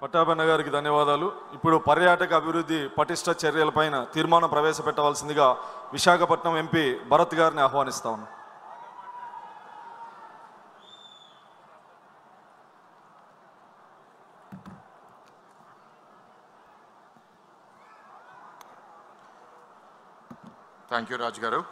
పట్టాభన్న గారికి ధన్యవాదాలు. ఇప్పుడు పర్యాటక అభివృద్ధి పటిష్ట చర్యలపైన తీర్మానం ప్రవేశపెట్టవలసిందిగా విశాఖపట్నం ఎంపీ భరత్ గారిని ఆహ్వానిస్తాను. థ్యాంక్ యూ రాజు గారు.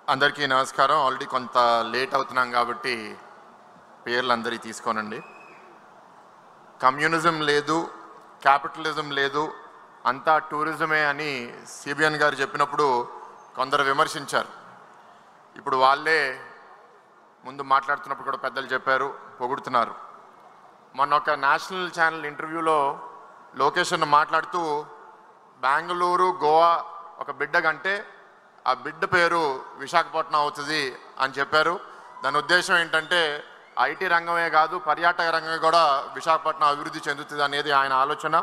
అందరికీ నమస్కారం. ఆల్రెడీ కొంత లేట్ అవుతున్నాం కాబట్టి పేర్లు అందరికీ తీసుకోనండి. కమ్యూనిజం లేదు, క్యాపిటలిజం లేదు, అంతా టూరిజమే అని సిబిఎన్ గారు చెప్పినప్పుడు కొందరు విమర్శించారు. ఇప్పుడు వాళ్ళే ముందు మాట్లాడుతున్నప్పుడు కూడా పెద్దలు చెప్పారు, పొగుడుతున్నారు. మొన్న ఒక నేషనల్ ఛానల్ ఇంటర్వ్యూలో లోకేష్ అన్న మాట్లాడుతూ బెంగళూరు, గోవా ఒక బిడ్డ కంటే ఆ బిడ్డ పేరు విశాఖపట్నం అవుతుంది అని చెప్పారు. దాని ఉద్దేశం ఏంటంటే ఐటీ రంగమే కాదు, పర్యాటక రంగం కూడా విశాఖపట్నం అభివృద్ధి చెందుతుంది అనేది ఆయన ఆలోచన.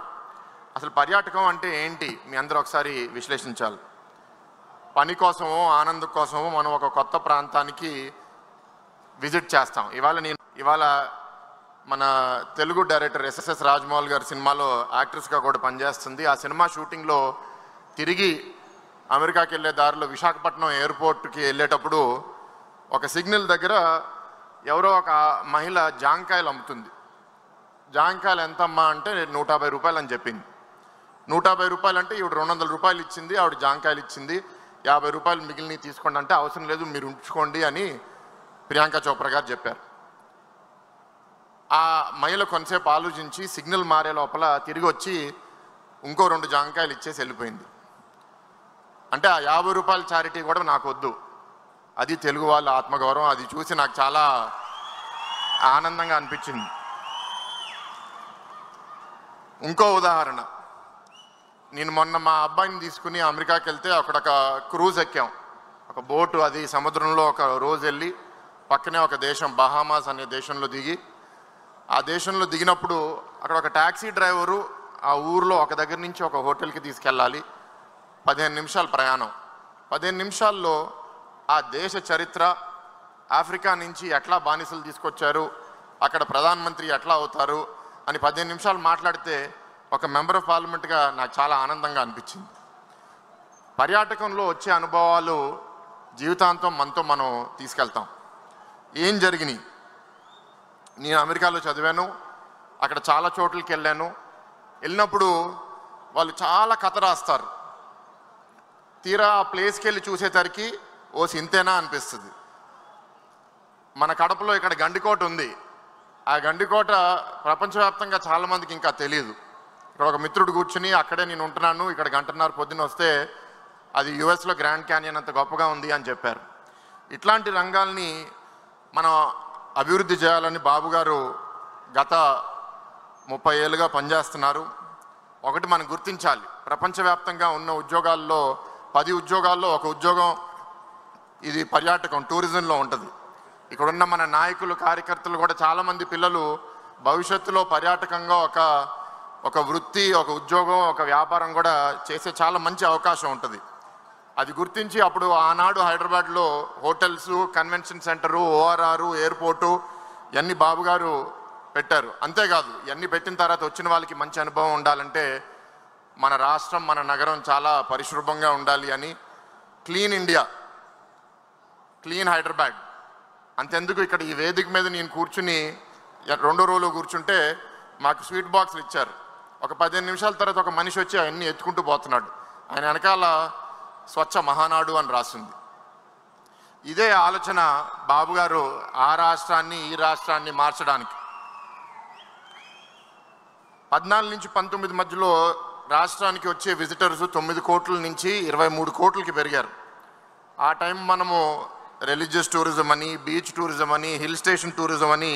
అసలు పర్యాటకం అంటే ఏంటి మీ అందరూ ఒకసారి విశ్లేషించాలి. పని కోసమో ఆనందం కోసమో మనం ఒక కొత్త ప్రాంతానికి విజిట్ చేస్తాం. ఇవాళ మన తెలుగు డైరెక్టర్ ఎస్ఎస్ రాజమౌళి గారి సినిమాలో యాక్ట్రెస్గా కూడా పనిచేస్తుంది. ఆ సినిమా షూటింగ్లో తిరిగి అమెరికాకి వెళ్ళే దారిలో విశాఖపట్నం ఎయిర్పోర్ట్కి వెళ్ళేటప్పుడు ఒక సిగ్నల్ దగ్గర ఎవరో ఒక మహిళ జాంకాయలు అమ్ముతుంది. జాంకాయలు ఎంతమ్మా అంటే 150 రూపాయలు అని చెప్పింది. 150 రూపాయలు అంటే ఈవిడ 200 రూపాయలు ఇచ్చింది. ఆవిడ జాంకాయలు ఇచ్చింది. 50 రూపాయలు మిగిలినవి తీసుకోండి అంటే అవసరం లేదు మీరు ఉంచుకోండి అని ప్రియాంక చోప్రా గారు చెప్పారు. ఆ మహిళ కొంతసేపు ఆలోచించి సిగ్నల్ మారే లోపల తిరిగి వచ్చి ఇంకో 2 జాంకాయలు ఇచ్చేసి వెళ్ళిపోయింది. అంటే ఆ 50 రూపాయల చారిటీ కూడా నాకు వద్దు, అది తెలుగు వాళ్ళ ఆత్మగౌరవం. అది చూసి నాకు చాలా ఆనందంగా అనిపించింది. ఇంకో ఉదాహరణ, నేను మొన్న మా అబ్బాయిని తీసుకుని అమెరికాకి వెళ్తే అక్కడ ఒక క్రూజ్ ఎక్కాం, ఒక బోటు. అది సముద్రంలో ఒక రోజు వెళ్ళి పక్కనే ఒక దేశం బహామాస్ అనే దేశంలో దిగి, ఆ దేశంలో దిగినప్పుడు అక్కడ ఒక ట్యాక్సీ డ్రైవరు ఆ ఊర్లో ఒక దగ్గర నుంచి ఒక హోటల్కి తీసుకెళ్ళాలి. 15 నిమిషాల ప్రయాణం. 15 నిమిషాల్లో ఆ దేశ చరిత్ర, ఆఫ్రికా నుంచి ఎట్లా బానిసలు తీసుకొచ్చారు, అక్కడ ప్రధానమంత్రి ఎట్లా అవుతారు అని 15 నిమిషాలు మాట్లాడితే ఒక మెంబర్ ఆఫ్ పార్లమెంట్గా నాకు చాలా ఆనందంగా అనిపించింది. పర్యాటకంలో వచ్చే అనుభవాలు జీవితాంతం మనతో మనం తీసుకెళ్తాం. ఏం జరిగినాయి? నేను అమెరికాలో చదివాను, అక్కడ చాలా చోట్లకి వెళ్ళినప్పుడు వాళ్ళు చాలా కథ రాస్తారు. తీరా ఆ ప్లేస్కి వెళ్ళి చూసేసరికి ఓ సింతేనా అనిపిస్తుంది. మన కడపలో ఇక్కడ గండికోట ఉంది. ఆ గండికోట ప్రపంచవ్యాప్తంగా చాలామందికి ఇంకా తెలియదు. ఇక్కడ ఒక మిత్రుడు కూర్చుని అక్కడే నేను ఉంటున్నాను, ఇక్కడ 1 గంటన్నర పొద్దున వస్తే అది యుఎస్లో గ్రాండ్ క్యానియన్ అంత గొప్పగా ఉంది అని చెప్పారు. ఇట్లాంటి రంగాల్ని మనం అభివృద్ధి చేయాలని బాబు గారు గత 30 ఏళ్ళుగా పనిచేస్తున్నారు. ఒకటి మనం గుర్తించాలి, ప్రపంచవ్యాప్తంగా ఉన్న ఉద్యోగాల్లో 10 ఉద్యోగాల్లో ఒక ఉద్యోగం ఇది పర్యాటకం, టూరిజంలో ఉంటుంది. ఇక్కడున్న మన నాయకులు, కార్యకర్తలు కూడా చాలామంది పిల్లలు భవిష్యత్తులో పర్యాటకంగా ఒక వృత్తి, ఒక ఉద్యోగం, ఒక వ్యాపారం కూడా చేసే చాలా మంచి అవకాశం ఉంటుంది. అది గుర్తించి అప్పుడు ఆనాడు హైదరాబాద్లో hotels, convention centre, ORR, airport ఇవన్నీ బాబు గారు పెట్టారు. అంతేకాదు ఇవన్నీ పెట్టిన తర్వాత వచ్చిన వాళ్ళకి మంచి అనుభవం ఉండాలంటే మన రాష్ట్రం, మన నగరం చాలా పరిశుభ్రంగా ఉండాలి అని క్లీన్ ఇండియా, క్లీన్ హైదరాబాద్. అంతెందుకు ఇక్కడ ఈ వేదిక మీద నేను కూర్చుని 2వ రోలో కూర్చుంటే మాకు స్వీట్ బాక్సులు ఇచ్చారు. ఒక 15 నిమిషాల తర్వాత ఒక మనిషి వచ్చి అవన్నీ ఎత్తుకుంటూ పోతున్నాడు. ఆయన వెనకాల స్వచ్ఛ మహానాడు అని రాసింది. ఇదే ఆలోచన బాబు గారు ఆ రాష్ట్రాన్ని, ఈ రాష్ట్రాన్ని మార్చడానికి 14 నుంచి 19 మధ్యలో రాష్ట్రానికి వచ్చే విజిటర్స్ 9 కోట్ల నుంచి 23 కోట్లకి పెరిగారు. ఆ టైం మనము రిలీజియస్ టూరిజం అని, బీచ్ టూరిజం అని, హిల్ స్టేషన్ టూరిజం అని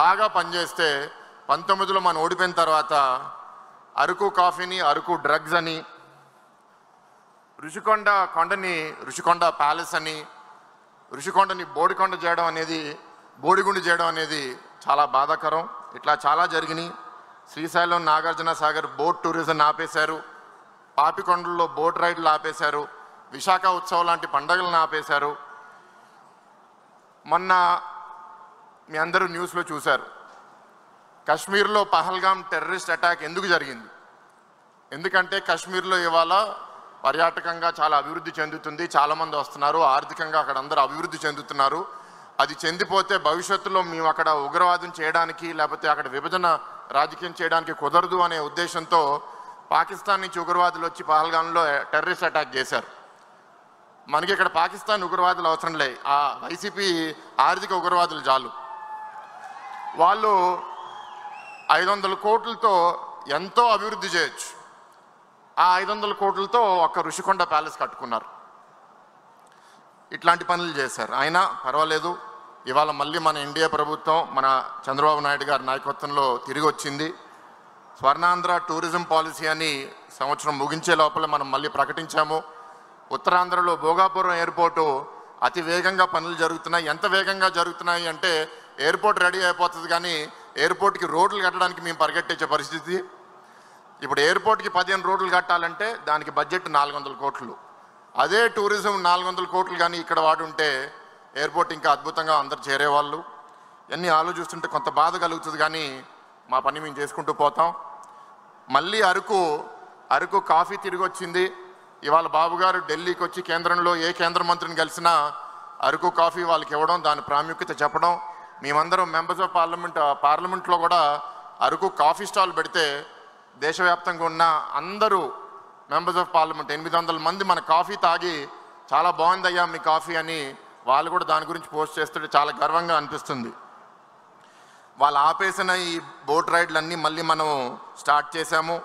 బాగా పనిచేస్తే 19లో మనం ఓడిపోయిన తర్వాత అరకు కాఫీని, అరకు డ్రగ్స్ అని, ఋషికొండ ప్యాలెస్ అని, ఋషికొండని బోడిగుండు చేయడం అనేది చాలా బాధాకరం. ఇట్లా చాలా జరిగినాయి. శ్రీశైలం, నాగార్జున సాగర్ బోట్ టూరిజం ఆపేశారు. పాపికొండల్లో బోట్ రైడ్లు ఆపేశారు. విశాఖ ఉత్సవం లాంటి పండుగలను ఆపేశారు. మొన్న మీ అందరూ న్యూస్లో చూశారు, కశ్మీర్లో పహల్గాం టెర్రరిస్ట్ అటాక్ ఎందుకు జరిగింది? ఎందుకంటే కశ్మీర్లో ఇవాళ పర్యాటకంగా చాలా అభివృద్ధి చెందుతుంది, చాలామంది వస్తున్నారు, ఆర్థికంగా అక్కడ అందరూ అభివృద్ధి చెందుతున్నారు. అది చెందిపోతే భవిష్యత్తులో మేము అక్కడ ఉగ్రవాదం చేయడానికి లేకపోతే అక్కడ విభజన రాజకీయం చేయడానికి కుదరదు అనే ఉద్దేశంతో పాకిస్తాన్ నుంచి ఉగ్రవాదులు వచ్చి పహల్గాంలో టెర్రరిస్ట్ అటాక్ చేశారు. మనకి ఇక్కడ పాకిస్తాన్ ఉగ్రవాదులు అవసరం లే, ఆ వైసీపీ ఆర్థిక ఉగ్రవాదులు చాలు. వాళ్ళు 500 కోట్లతో ఎంతో అభివృద్ధి చేయొచ్చు. ఆ 500 కోట్లతో ఒక ఋషికొండ ప్యాలెస్ కట్టుకున్నారు. ఇట్లాంటి పనులు చేశారు. అయినా పర్వాలేదు, ఇవాళ మళ్ళీ మన ఎన్డీఏ ప్రభుత్వం మన చంద్రబాబు నాయుడు గారి నాయకత్వంలో తిరిగి వచ్చింది. స్వర్ణాంధ్ర టూరిజం పాలసీ అని సంవత్సరం ముగించే లోపల మనం మళ్ళీ ప్రకటించాము. ఉత్తరాంధ్రలో భోగాపురం ఎయిర్పోర్టు అతి వేగంగా పనులు జరుగుతున్నాయి. ఎంత వేగంగా జరుగుతున్నాయి అంటే ఎయిర్పోర్ట్ రెడీ అయిపోతుంది, కానీ ఎయిర్పోర్ట్కి రోడ్లు కట్టడానికి మేము పరిగెట్టించే పరిస్థితి. ఇప్పుడు ఎయిర్పోర్ట్కి 15 రోడ్లు కట్టాలంటే దానికి బడ్జెట్ 400 కోట్లు. అదే టూరిజం 400 కోట్లు కానీ ఇక్కడ వాడుంటే ఎయిర్పోర్ట్ ఇంకా అద్భుతంగా అందరు చేరేవాళ్ళు. ఇవన్నీ ఆలోచిస్తుంటే కొంత బాధ కలుగుతుంది, కానీ మా పని మేము చేసుకుంటూ పోతాం. మళ్ళీ అరకు కాఫీ తిరిగి వచ్చింది. ఇవాళ బాబు గారు ఢిల్లీకి వచ్చి కేంద్రంలో ఏ కేంద్ర మంత్రిని కలిసినా అరకు కాఫీ వాళ్ళకి ఇవ్వడం, దాని ప్రాముఖ్యత చెప్పడం. మేమందరం మెంబర్స్ ఆఫ్ పార్లమెంట్లో కూడా అరకు కాఫీ స్టాల్ పెడితే దేశవ్యాప్తంగా ఉన్న అందరూ మెంబర్స్ ఆఫ్ పార్లమెంట్ 800 మంది మన కాఫీ తాగి చాలా బాగుందయ్యా మీ కాఫీ అని వాళ్ళు కూడా దాని గురించి పోస్ట్ చేస్తుంటే చాలా గర్వంగా అనిపిస్తుంది. వాళ్ళు ఆపేసిన ఈ బోట్ రైడ్లన్నీ మళ్ళీ మనం స్టార్ట్ చేశాము.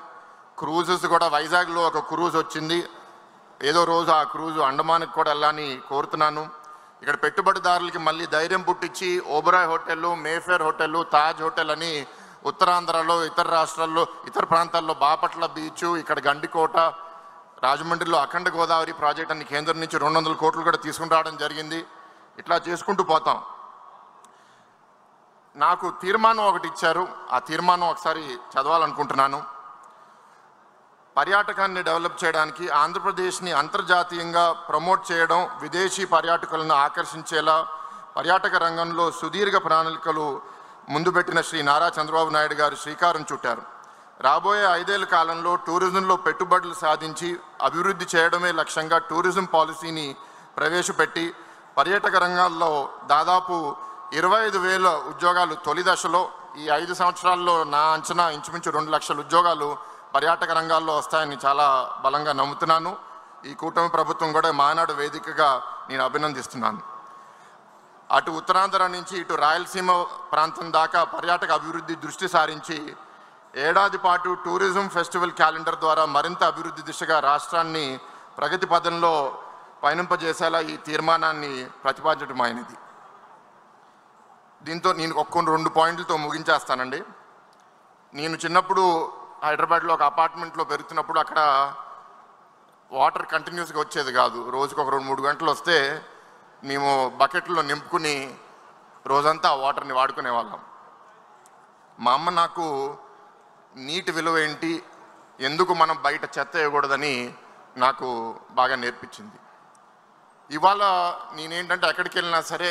క్రూజెస్ కూడా వైజాగ్లో ఒక క్రూజ్ వచ్చింది. ఏదో రోజు ఆ క్రూజ్ అండమాన్కి కూడా వెళ్ళాలని కోరుతున్నాను. ఇక్కడ పెట్టుబడిదారులకి మళ్ళీ ధైర్యం పుట్టించి ఓబరాయ్ హోటళ్ళు, మేఫేర్ హోటళ్ళు, తాజ్ హోటల్ అని ఉత్తరాంధ్రలో ఇతర రాష్ట్రాల్లో ఇతర ప్రాంతాల్లో బాపట్ల బీచ్, ఇక్కడ గండికోట, రాజమండ్రిలో అఖండ గోదావరి ప్రాజెక్ట్ అని కేంద్రం నుంచి 200 కోట్లు కూడా తీసుకుని రావడం జరిగింది. ఇట్లా చేసుకుంటూ పోతాం. నాకు తీర్మానం ఒకటి ఇచ్చారు, ఆ తీర్మానం ఒకసారి చదవాలనుకుంటున్నాను. పర్యాటకాన్ని డెవలప్ చేయడానికి ఆంధ్రప్రదేశ్ని అంతర్జాతీయంగా ప్రమోట్ చేయడం, విదేశీ పర్యాటకులను ఆకర్షించేలా పర్యాటక రంగంలో సుదీర్ఘ ప్రణాళికలు ముందు పెట్టిన శ్రీ నారా చంద్రబాబు నాయుడు గారు శ్రీకారం చుట్టారు. రాబోయే 5 ఏళ్ల కాలంలో టూరిజంలో పెట్టుబడులు సాధించి అభివృద్ధి చేయడమే లక్ష్యంగా టూరిజం పాలసీని ప్రవేశపెట్టి పర్యాటక రంగాల్లో దాదాపు 25,000 ఉద్యోగాలు తొలి దశలో, ఈ 5 సంవత్సరాల్లో నా అంచనా ఇంచుమించు 2 లక్షల ఉద్యోగాలు పర్యాటక రంగాల్లో వస్తాయని చాలా బలంగా నమ్ముతున్నాను. ఈ కూటమి ప్రభుత్వం కూడా మానాడు వేదికగా నేను అభినందిస్తున్నాను. అటు ఉత్తరాంధ్ర నుంచి ఇటు రాయలసీమ ప్రాంతం దాకా పర్యాటక అభివృద్ధి దృష్టి సారించి ఏడాది పాటు టూరిజం ఫెస్టివల్ క్యాలెండర్ ద్వారా మరింత అభివృద్ధి దిశగా రాష్ట్రాన్ని ప్రగతి పథంలో పయనింపజేసేలా ఈ తీర్మానాన్ని ప్రతిపాదించడమైనది. దీంతో నేను 2 పాయింట్లతో ముగించేస్తానండి. నేను చిన్నప్పుడు హైదరాబాద్లో ఒక అపార్ట్మెంట్లో పెరుగుతున్నప్పుడు అక్కడ వాటర్ కంటిన్యూస్గా వచ్చేది కాదు. రోజుకు ఒక 2-3 గంటలు వస్తే మేము బకెట్లో నింపుకుని రోజంతా ఆ వాటర్ని వాడుకునేవాళ్ళం. మా అమ్మ నాకు నీటి విలువ ఏంటి, ఎందుకు మనం బయట చెత్త వేయకూడదని నాకు బాగా నేర్పించింది. ఇవాళ నేనేంటంటే ఎక్కడికి వెళ్ళినా సరే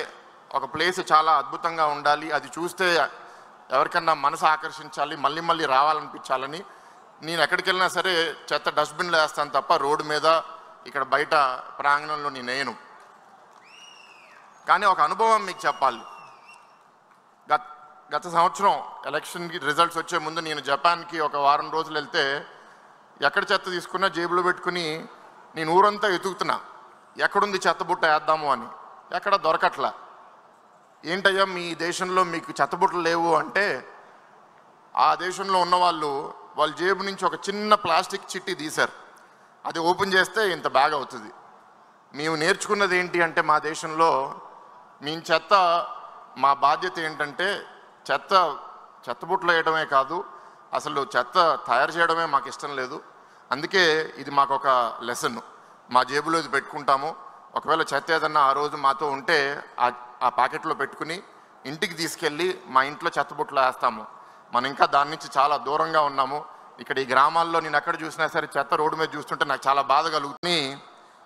ఒక ప్లేస్ చాలా అద్భుతంగా ఉండాలి, అది చూస్తే ఎవరికన్నా మనసు ఆకర్షించాలి, మళ్ళీ మళ్ళీ రావాలనిపించాలని నేను ఎక్కడికి వెళ్ళినా సరే చెత్త డస్ట్బిన్లో వేస్తాను తప్ప రోడ్డు మీద ఇక్కడ బయట ప్రాంగణంలో నేను వేయను. కానీ ఒక అనుభవం మీకు చెప్పాలి. గత సంవత్సరం ఎలక్షన్కి రిజల్ట్స్ వచ్చే ముందు నేను జపాన్కి ఒక వారం రోజులు వెళ్తే ఎక్కడ చెత్త తీసుకున్నా జేబులో పెట్టుకుని నేను ఊరంతా ఎతుకుతున్నా, ఎక్కడుంది చెత్త బుట్ట వేద్దాము అని. ఎక్కడ దొరకట్లా. ఏంటయ్యా మీ దేశంలో మీకు చెత్తబుట్టలు లేవు అంటే, ఆ దేశంలో ఉన్న వాళ్ళ జేబు నుంచి ఒక చిన్న ప్లాస్టిక్ చిట్టి తీశారు. అది ఓపెన్ చేస్తే ఇంత బ్యాగ్ అవుతుంది. మేము నేర్చుకున్నది ఏంటి అంటే మా దేశంలో మేము మా బాధ్యత ఏంటంటే చెత్తబుట్టలు వేయడమే కాదు, అసలు చెత్త తయారు చేయడమే మాకు ఇష్టం లేదు. అందుకే ఇది మాకు ఒక లెసన్. మా జేబులో ఇది పెట్టుకుంటాము. ఒకవేళ చెత్త ఏదన్నా ఆ రోజు మాతో ఉంటే ఆ ప్యాకెట్లో పెట్టుకుని ఇంటికి తీసుకెళ్ళి మా ఇంట్లో చెత్తబుట్టలు వేస్తాము. మనం ఇంకా దాని నుంచి చాలా దూరంగా ఉన్నాము. ఇక్కడ ఈ గ్రామాల్లో నేను ఎక్కడ చూసినా సరే చెత్త రోడ్డు మీద చూస్తుంటే నాకు చాలా బాధ కలుగుతుంది.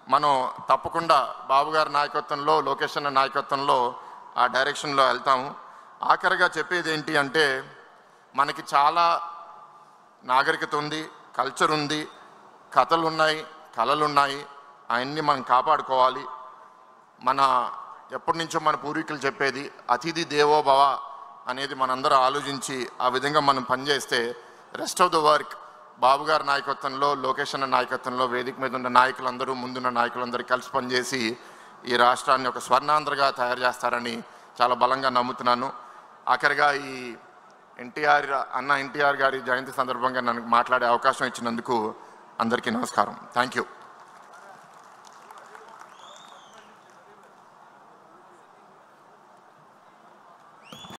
మనం తప్పకుండా బాబు గారి నాయకత్వంలో, లోకేష్ అన్న నాయకత్వంలో ఆ డైరెక్షన్లో వెళ్తాము. ఆఖరిగా చెప్పేది ఏంటి అంటే, మనకి చాలా నాగరికత ఉంది, కల్చర్ ఉంది, కథలు ఉన్నాయి, కళలు ఉన్నాయి. అవన్నీ మనం కాపాడుకోవాలి. మన ఎప్పటి నుంచో మన పూర్వీకులు చెప్పేది అతిథి దేవో భవ అనేది మనందరూ ఆలోచించి ఆ విధంగా మనం పనిచేస్తే రెస్ట్ ఆఫ్ ద వర్క్ బాబు గారి నాయకత్వంలో, లోకేష్ అన్న నాయకత్వంలో, వేదిక మీద ఉన్న నాయకులందరూ, ముందున్న నాయకులందరూ కలిసి పనిచేసి ఈ రాష్ట్రాన్ని ఒక స్వర్ణాంధ్రగా తయారు చేస్తారని చాలా బలంగా నమ్ముతున్నాను. ఆఖరిగా ఈ ఎన్టీఆర్ గారి జయంతి సందర్భంగా నన్ను మాట్లాడే అవకాశం ఇచ్చినందుకు అందరికీ నమస్కారం. Thank you.